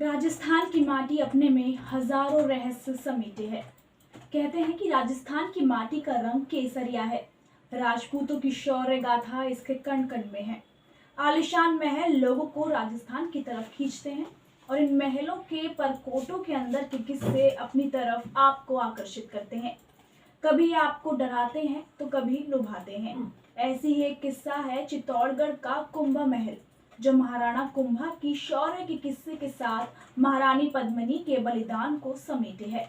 राजस्थान की माटी अपने में हजारों रहस्य समेटे है। कहते हैं कि राजस्थान की माटी का रंग केसरिया है। राजपूतों की शौर्य गाथा इसके कण कण में है। आलीशान महल लोगों को राजस्थान की तरफ खींचते हैं और इन महलों के परकोटों के अंदर के किस्से अपनी तरफ आपको आकर्षित करते हैं। कभी आपको डराते हैं तो कभी लुभाते हैं। ऐसी ही एक किस्सा है चित्तौड़गढ़ का कुंभा महल, जो महाराणा कुंभा की शौर्य के किस्से के साथ महारानी पद्मिनी के बलिदान को समेटे है,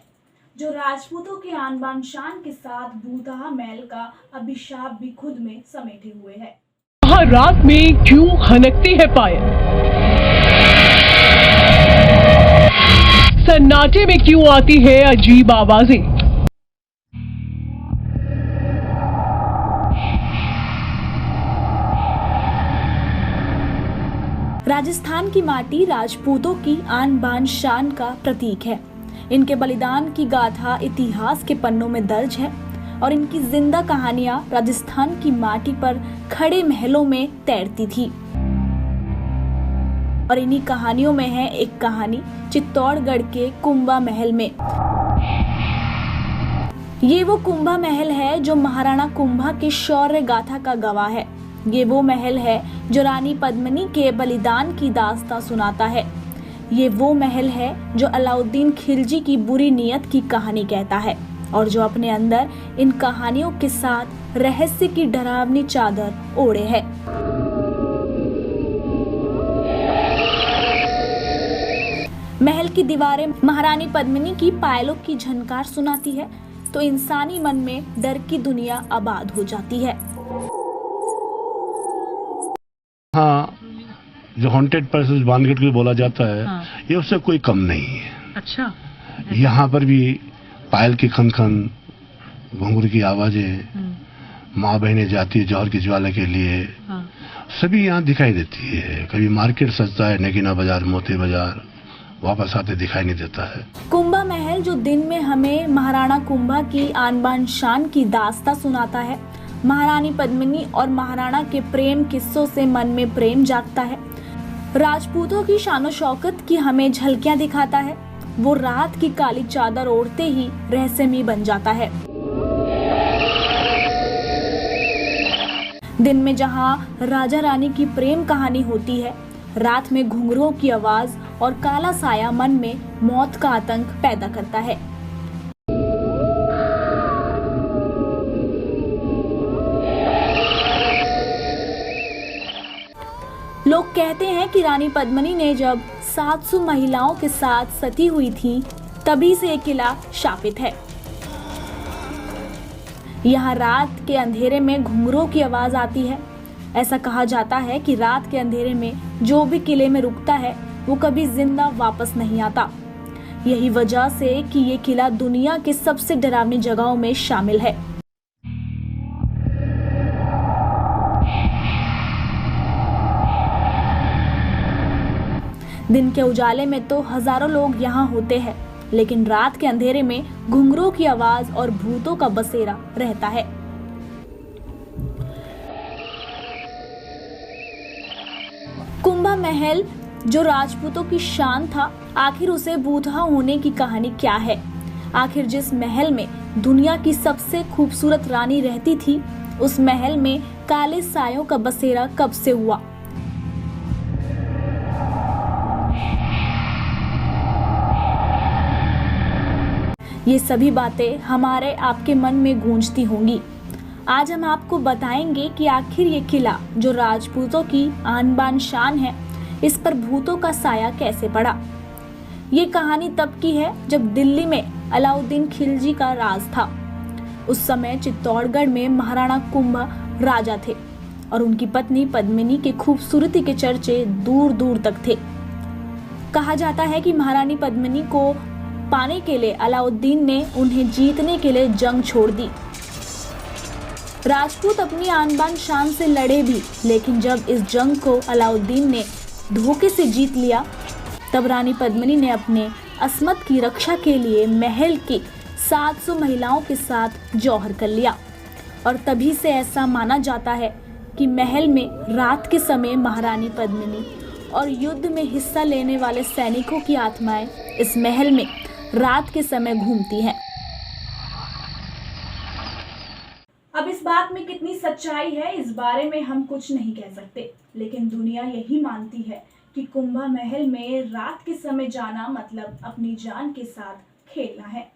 जो राजपूतों के आन बान शान के साथ भूतहा महल का अभिशाप भी खुद में समेटे हुए है। वहाँ रात में क्यों खनकती है पायल, सन्नाटे में क्यों आती है अजीब आवाजें। राजस्थान की माटी राजपूतों की आन बान शान का प्रतीक है। इनके बलिदान की गाथा इतिहास के पन्नों में दर्ज है और इनकी जिंदा कहानियां राजस्थान की माटी पर खड़े महलों में तैरती थी। और इन्हीं कहानियों में है एक कहानी चित्तौड़गढ़ के कुंभा महल में। ये वो कुंभा महल है जो महाराणा कुंभा के शौर्य गाथा का गवाह है। ये वो महल है जो रानी पद्मिनी के बलिदान की दास्तां सुनाता है। ये वो महल है जो अलाउद्दीन खिलजी की बुरी नीयत की कहानी कहता है और जो अपने अंदर इन कहानियों के साथ रहस्य की डरावनी चादर ओढ़े है। महल की दीवारें महारानी पद्मिनी की पायलों की झनकार सुनाती है तो इंसानी मन में डर की दुनिया आबाद हो जाती है। हाँ, जो हॉन्टेड प्लेसेस बानगढ़ को बोला जाता है, हाँ। ये उससे कोई कम नहीं है। अच्छा, यहाँ पर भी पायल की खनखन, घुंघरू की आवाजें, माँ बहनें जाती है जौहर की ज्वाला के लिए, हाँ। सभी यहाँ दिखाई देती है। कभी मार्केट सजता है, नगीना बाजार, मोती बाजार, वापस आते दिखाई नहीं देता है। कुंभा महल जो दिन में हमें महाराणा कुंभा की आन बान शान की दास्तां सुनाता है, महारानी पद्मिनी और महाराणा के प्रेम किस्सों से मन में प्रेम जागता है, राजपूतों की शानो शौकत की हमें झलकियां दिखाता है, वो रात की काली चादर ओढ़ते ही रहस्यमयी बन जाता है। दिन में जहां राजा रानी की प्रेम कहानी होती है, रात में घुंघरुओं की आवाज और काला साया मन में मौत का आतंक पैदा करता है। लोग कहते हैं कि रानी पद्मिनी ने जब 700 महिलाओं के साथ सती हुई थी, तभी से ये किला शापित है। यहाँ रात के अंधेरे में घुंघरुओं की आवाज आती है। ऐसा कहा जाता है कि रात के अंधेरे में जो भी किले में रुकता है वो कभी जिंदा वापस नहीं आता। यही वजह से कि ये किला दुनिया के सबसे डरावनी जगहों में शामिल है। दिन के उजाले में तो हजारों लोग यहाँ होते हैं, लेकिन रात के अंधेरे में घुंघरुओं की आवाज और भूतों का बसेरा रहता है। कुंभा महल जो राजपूतों की शान था, आखिर उसे भूतहा होने की कहानी क्या है? आखिर जिस महल में दुनिया की सबसे खूबसूरत रानी रहती थी, उस महल में काले सायों का बसेरा कब से हुआ? ये सभी बातें हमारे आपके मन में गूंजती होंगी। आज हम आपको बताएंगे कि आखिर ये किला जो राजपूतों की आन बान शान है, इस पर भूतों का साया कैसे पड़ा। ये कहानी तब की है जब दिल्ली में अलाउद्दीन खिलजी का राज था। उस समय चित्तौड़गढ़ में महाराणा कुंभा राजा थे और उनकी पत्नी पद्मिनी के खूबसूरती के चर्चे दूर दूर तक थे। कहा जाता है कि महारानी पद्मिनी को पाने के लिए अलाउद्दीन ने उन्हें जीतने के लिए जंग छोड़ दी। राजपूत अपनी आन बान शान से लड़े भी, लेकिन जब इस जंग को अलाउद्दीन ने धोखे से जीत लिया, तब रानी पद्मिनी ने अपने अस्मत की रक्षा के लिए महल की 700 महिलाओं के साथ जौहर कर लिया। और तभी से ऐसा माना जाता है कि महल में रात के समय महारानी पद्मिनी और युद्ध में हिस्सा लेने वाले सैनिकों की आत्माएं इस महल में रात के समय घूमती हैं। अब इस बात में कितनी सच्चाई है, इस बारे में हम कुछ नहीं कह सकते, लेकिन दुनिया यही मानती है कि कुंभा महल में रात के समय जाना मतलब अपनी जान के साथ खेलना है।